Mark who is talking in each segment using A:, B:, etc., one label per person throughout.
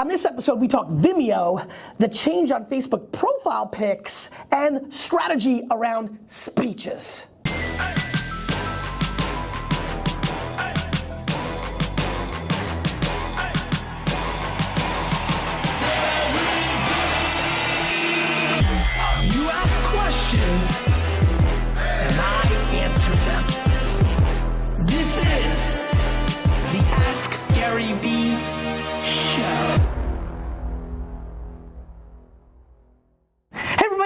A: On this episode, we talk Vimeo, the change on Facebook profile pics, and strategy around speeches.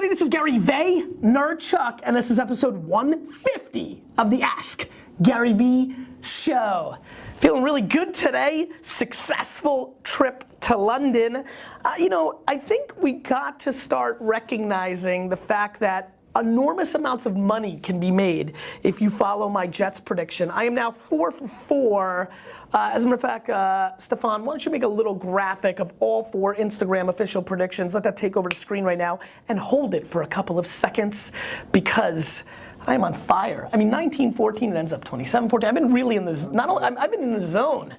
A: This is Gary V, Nerd Chuck, and this is episode 150 of the Ask Gary V Show. Feeling really good today. Successful trip to London. I think we got to start recognizing the fact that enormous amounts of money can be made if you follow my Jets prediction. I am now 4 for 4. As a matter of fact, Stefan, why don't you make a little graphic of all 4 Instagram official predictions. Let that take over the screen right now and hold it for a couple of seconds because I am on fire. I mean, 19-14, it ends up 27-14. I've been really in the, I've been in the zone.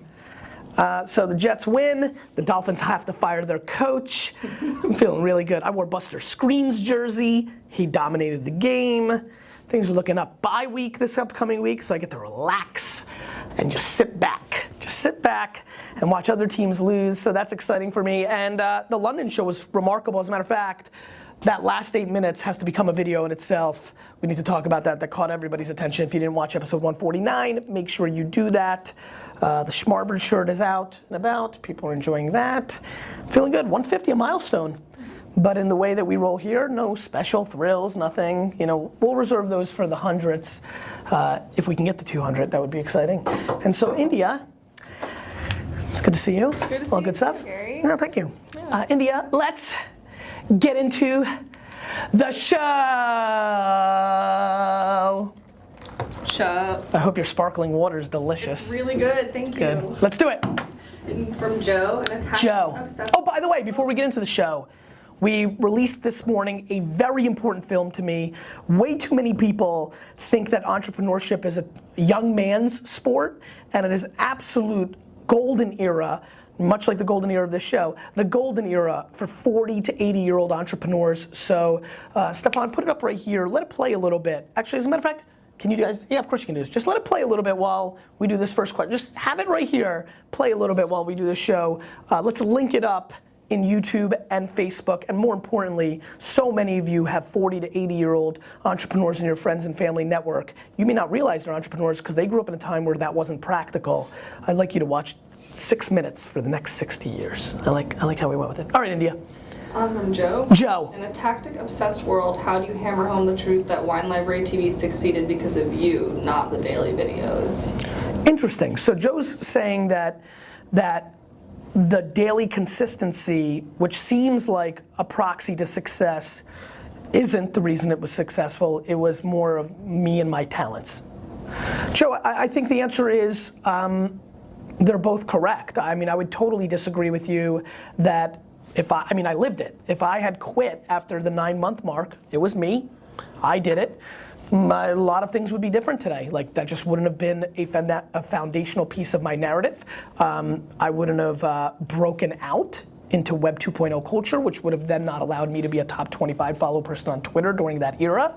A: So the Jets win, the Dolphins have to fire their coach. I'm feeling really good. I wore Buster Screens jersey. He dominated the game. Things are looking up. Bye week this upcoming week, so I get to relax and just sit back. Just sit back and watch other teams lose, so that's exciting for me. And the London show was remarkable. As a matter of fact, that last 8 minutes has to become a video in itself. We need to talk about that. That caught everybody's attention. If you didn't watch episode 149, make sure you do that. The Schmarber shirt is out and about. People are enjoying that. Feeling good. 150, a milestone. But in the way that we roll here, no special thrills, nothing. We'll reserve those for the hundreds. If we can get to 200, that would be exciting. And so, India, it's good to see you.
B: Good to see
A: All
B: you
A: good stuff?
B: Gary.
A: No, thank you.
B: Yeah.
A: India, let's get into the show. I hope your sparkling water is delicious.
B: It's really good, thank you.
A: Good. Let's do it.
B: And from Joe, an attack.
A: Joe. Oh, by the way, before we get into the show, we released this morning a very important film to me. Way too many people think that entrepreneurship is a young man's sport, and it is absolute golden era. Much like the golden era of this show, the golden era for 40 to 80-year-old entrepreneurs. So, Stefan, put it up right here. Let it play a little bit. Actually, as a matter of fact, can you guys, yeah, of course you can do this. Just let it play a little bit while we do this first question. Just have it right here, play a little bit while we do this show. Let's link it up in YouTube and Facebook, and more importantly, so many of you have 40 to 80-year-old entrepreneurs in your friends and family network. You may not realize they're entrepreneurs because they grew up in a time where that wasn't practical. I'd like you to watch 6 minutes for the next 60 years. I like how we went with it. All right, India.
B: From Joe.
A: Joe.
B: In a tactic-obsessed world, how do you hammer home the truth that Wine Library TV succeeded because of you, not the daily videos?
A: Interesting. So Joe's saying that the daily consistency, which seems like a proxy to success, isn't the reason it was successful. It was more of me and my talents. Joe, I think the answer is they're both correct. I mean, I would totally disagree with you that I lived it. If I had quit after the 9-month mark, it was me, I did it. A lot of things would be different today. Like, that just wouldn't have been a foundational piece of my narrative. I wouldn't have broken out into Web 2.0 culture, which would have then not allowed me to be a top 25 follow person on Twitter during that era,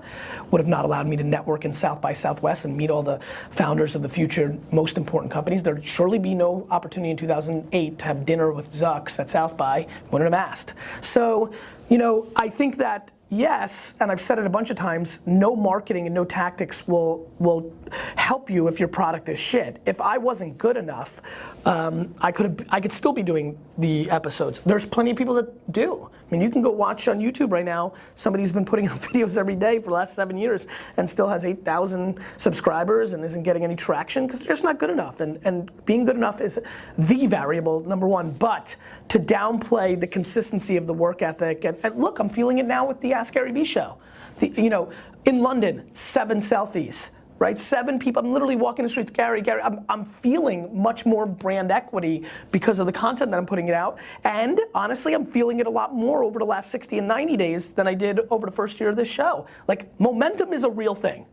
A: would have not allowed me to network in South by Southwest and meet all the founders of the future most important companies. There'd surely be no opportunity in 2008 to have dinner with Zucks at South by, wouldn't have asked. So, I think that yes, and I've said it a bunch of times, no marketing and no tactics will help you if your product is shit. If I wasn't good enough, I could still be doing the episodes. There's plenty of people that do. I mean, you can go watch on YouTube right now, somebody who's been putting out videos every day for the last 7 years and still has 8,000 subscribers and isn't getting any traction because they're just not good enough. And being good enough is the variable, number one. But to downplay the consistency of the work ethic, and look, I'm feeling it now with the Ask Gary V show. In London, 7 selfies. Right, 7 people, I'm literally walking the streets, Gary, I'm feeling much more brand equity because of the content that I'm putting it out. And honestly, I'm feeling it a lot more over the last 60 and 90 days than I did over the first year of this show. Like, momentum is a real thing.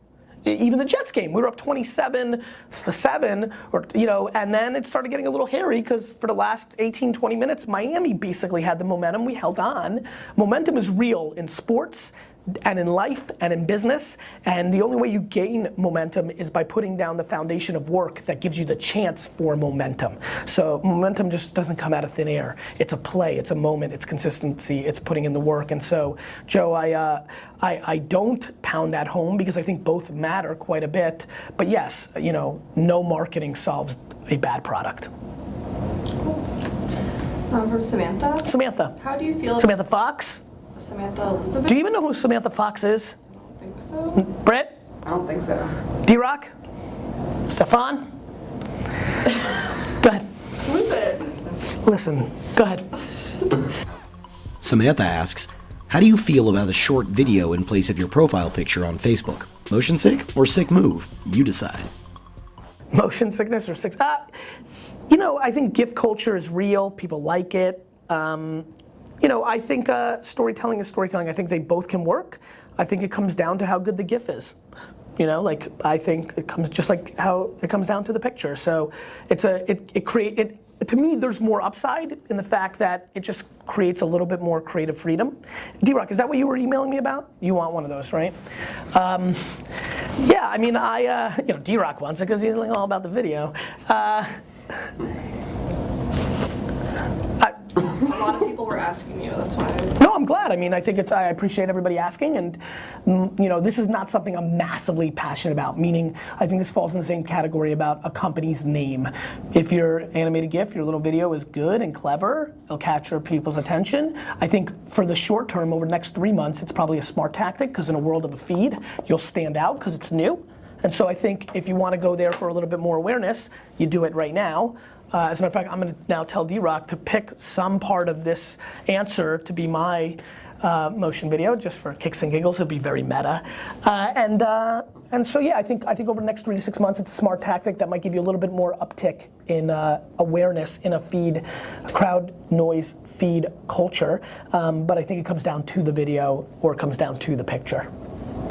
A: even the Jets game, we were up 27-7, or, you know, and then it started getting a little hairy because for the last 18, 20 minutes, Miami basically had the momentum. We held on. Momentum is real in sports and in life and in business, and the only way you gain momentum is by putting down the foundation of work that gives you the chance for momentum. So momentum just doesn't come out of thin air. It's a play, it's a moment, it's consistency, it's putting in the work. And so, Joe, I don't pound that home because I think both matter quite a bit. But yes, you know, no marketing solves a bad product.
B: From Samantha.
A: Samantha.
B: How do you feel?
A: Samantha Fox.
B: Samantha Elizabeth?
A: Do you even know who Samantha Fox is?
B: I don't think so.
A: Britt?
C: I don't think so.
A: D-Rock? Stefan? Go ahead.
B: Who is it?
A: Listen, go ahead.
D: Samantha asks, how do you feel about a short video in place of your profile picture on Facebook? Motion sick or sick move? You decide.
A: Motion sickness or sick? You know, I think GIF culture is real. People like it. You know, I think storytelling is storytelling. I think they both can work. I think it comes down to how good the GIF is. You know, like I think it comes just like how it comes down to the picture. So to me, there's more upside in the fact that it just creates a little bit more creative freedom. D-Rock, is that what you were emailing me about? You want one of those, right? Yeah, I mean, you know, D-Rock wants it because he's like all about the video.
B: A lot of people were asking you, that's why.
A: No, I'm glad. I mean, I think I appreciate everybody asking, and you know, this is not something I'm massively passionate about, meaning I think this falls in the same category about a company's name. If your animated GIF, your little video is good and clever, it'll capture people's attention. I think for the short term, over the next 3 months, it's probably a smart tactic because in a world of a feed, you'll stand out because it's new. And so I think if you want to go there for a little bit more awareness, you do it right now. As a matter of fact, I'm going to now tell D-Rock to pick some part of this answer to be my motion video, just for kicks and giggles. It'll be very meta. And so yeah, I think over the next 3 to 6 months, it's a smart tactic that might give you a little bit more uptick in awareness in a feed, a crowd noise feed culture. But I think it comes down to the video or it comes down to the picture.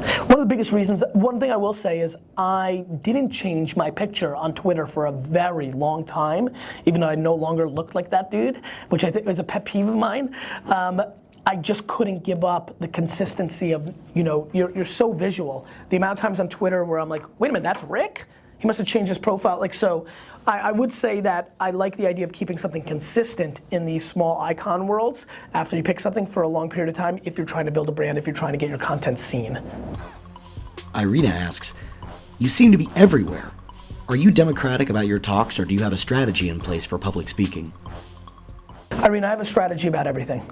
A: One of the biggest reasons, one thing I will say is I didn't change my picture on Twitter for a very long time, even though I no longer looked like that dude, which I think is a pet peeve of mine. I just couldn't give up the consistency of, you know, you're so visual. The amount of times on Twitter where I'm like, wait a minute, that's Rick? He must have changed his profile. Like, so I would say that I like the idea of keeping something consistent in these small icon worlds after you pick something for a long period of time if you're trying to build a brand, if you're trying to get your content seen.
D: Irina asks, you seem to be everywhere. Are you democratic about your talks or do you have a strategy in place for public speaking?
A: Irina, I have a strategy about everything.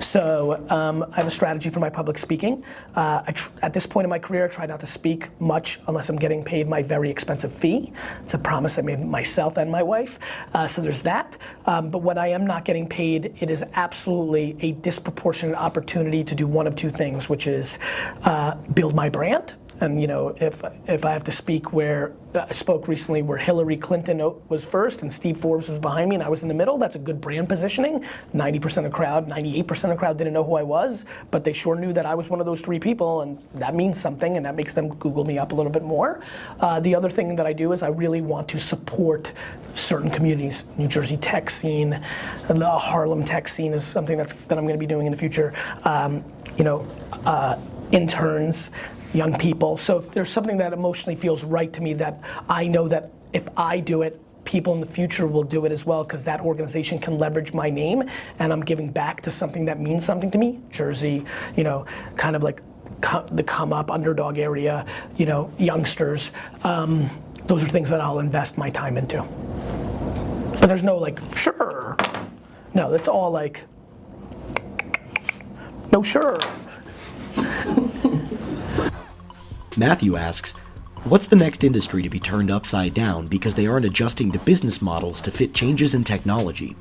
A: So I have a strategy for my public speaking. At this point in my career, I try not to speak much unless I'm getting paid my very expensive fee. It's a promise I made myself and my wife. So there's that. But when I am not getting paid, it is absolutely a disproportionate opportunity to do one of two things, which is build my brand. And you know, if I have to speak where I spoke recently where Hillary Clinton was first and Steve Forbes was behind me and I was in the middle, that's a good brand positioning. 90% of crowd, 98% of crowd didn't know who I was, but they sure knew that I was one of those 3 people, and that means something, and that makes them Google me up a little bit more. The other thing that I do is I really want to support certain communities. New Jersey tech scene, the Harlem tech scene is something that I'm going to be doing in the future. Interns, young people. So if there's something that emotionally feels right to me that I know that if I do it, people in the future will do it as well because that organization can leverage my name and I'm giving back to something that means something to me. Jersey, you know, kind of like the come up underdog area, you know, youngsters. Those are things that I'll invest my time into. But there's no like, sure. No, it's all like, no, sure.
D: Matthew asks, what's the next industry to be turned upside down because they aren't adjusting to business models to fit changes in technology?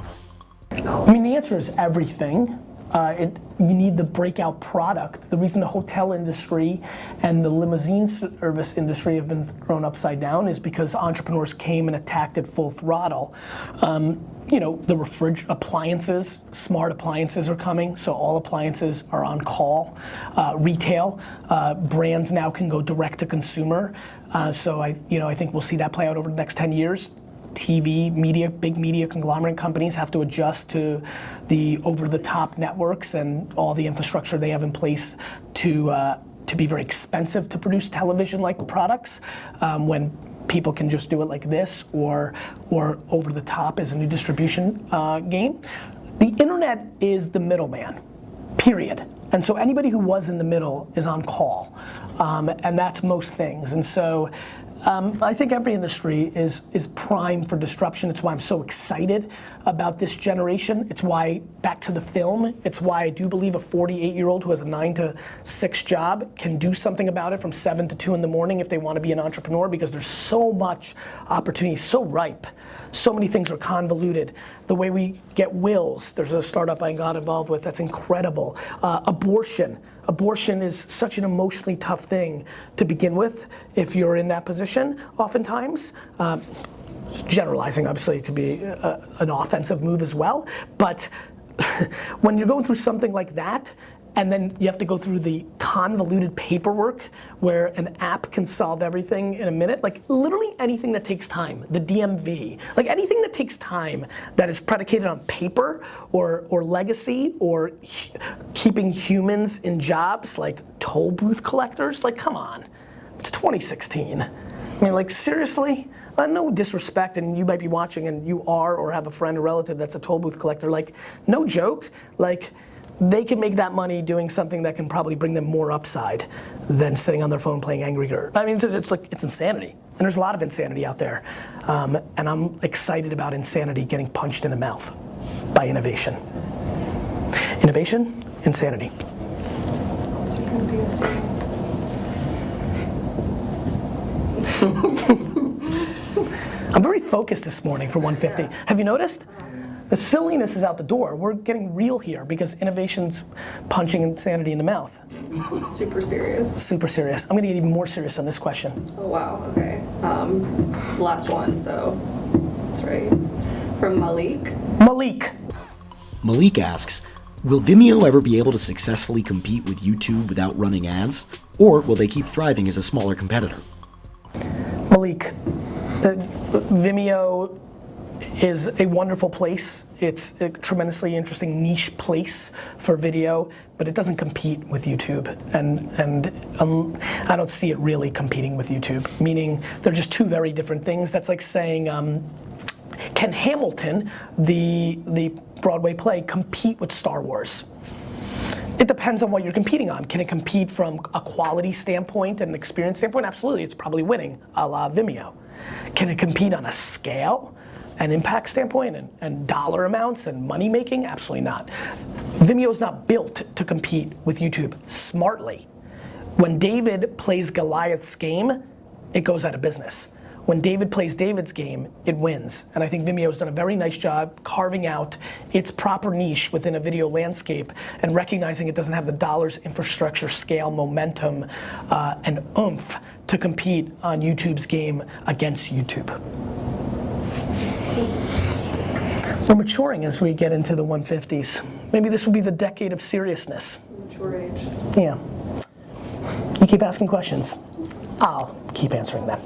A: I mean, the answer is everything. You need the breakout product. The reason the hotel industry and the limousine service industry have been thrown upside down is because entrepreneurs came and attacked it full throttle. You know, the appliances, smart appliances are coming, so all appliances are on call. Retail, brands now can go direct to consumer. So I think we'll see that play out over the next 10 years. TV, media, big media conglomerate companies have to adjust to the over-the-top networks and all the infrastructure they have in place to be very expensive to produce television-like products when people can just do it like this or over the top as a new distribution game. The internet is the middleman, period. And so anybody who was in the middle is on call, and that's most things. And so I think every industry is primed for disruption. It's why I'm so excited about this generation. It's why, back to the film, it's why I do believe a 48-year-old who has a 9 to 6 job can do something about it from 7 to 2 in the morning if they want to be an entrepreneur, because there's so much opportunity, so ripe. So many things are convoluted. The way we get wills, there's a startup I got involved with that's incredible. Abortion. Abortion is such an emotionally tough thing to begin with if you're in that position, oftentimes. Generalizing, obviously, it could be an offensive move as well. But when you're going through something like that, and then you have to go through the convoluted paperwork where an app can solve everything in a minute, like literally anything that takes time, the DMV, like anything that takes time that is predicated on paper or legacy or keeping humans in jobs like toll booth collectors, like come on, it's 2016. I mean, like seriously? No disrespect, and you might be watching and you are or have a friend or relative that's a toll booth collector, like no joke, like they can make that money doing something that can probably bring them more upside than sitting on their phone playing Angry Birds. I mean, it's insanity. And there's a lot of insanity out there. And I'm excited about insanity getting punched in the mouth by innovation. Innovation, insanity.
B: What's it gonna be a scene?
A: I'm very focused this morning for 150.
B: Yeah.
A: Have you noticed? The silliness is out the door. We're getting real here because innovation's punching insanity in the mouth.
B: Super serious.
A: Super serious. I'm gonna get even more serious on this question.
B: Oh wow, okay. It's the last one, so that's right. From Malik.
D: Malik asks, will Vimeo ever be able to successfully compete with YouTube without running ads? Or will they keep thriving as a smaller competitor?
A: Malik, Vimeo is a wonderful place. It's a tremendously interesting niche place for video, but it doesn't compete with YouTube. And I don't see it really competing with YouTube, meaning they're just two very different things. That's like saying, can Hamilton, the Broadway play, compete with Star Wars? It depends on what you're competing on. Can it compete from a quality standpoint and an experience standpoint? Absolutely, it's probably winning, a la Vimeo. Can it compete on a scale and impact standpoint and dollar amounts and money making? Absolutely not. Vimeo's not built to compete with YouTube smartly. When David plays Goliath's game, it goes out of business. When David plays David's game, it wins. And I think Vimeo's done a very nice job carving out its proper niche within a video landscape and recognizing it doesn't have the dollars, infrastructure, scale, momentum, and oomph to compete on YouTube's game against YouTube. We're maturing as we get into the 150s. Maybe this will be the decade of seriousness.
B: Mature age.
A: Yeah. You keep asking questions, I'll keep answering them.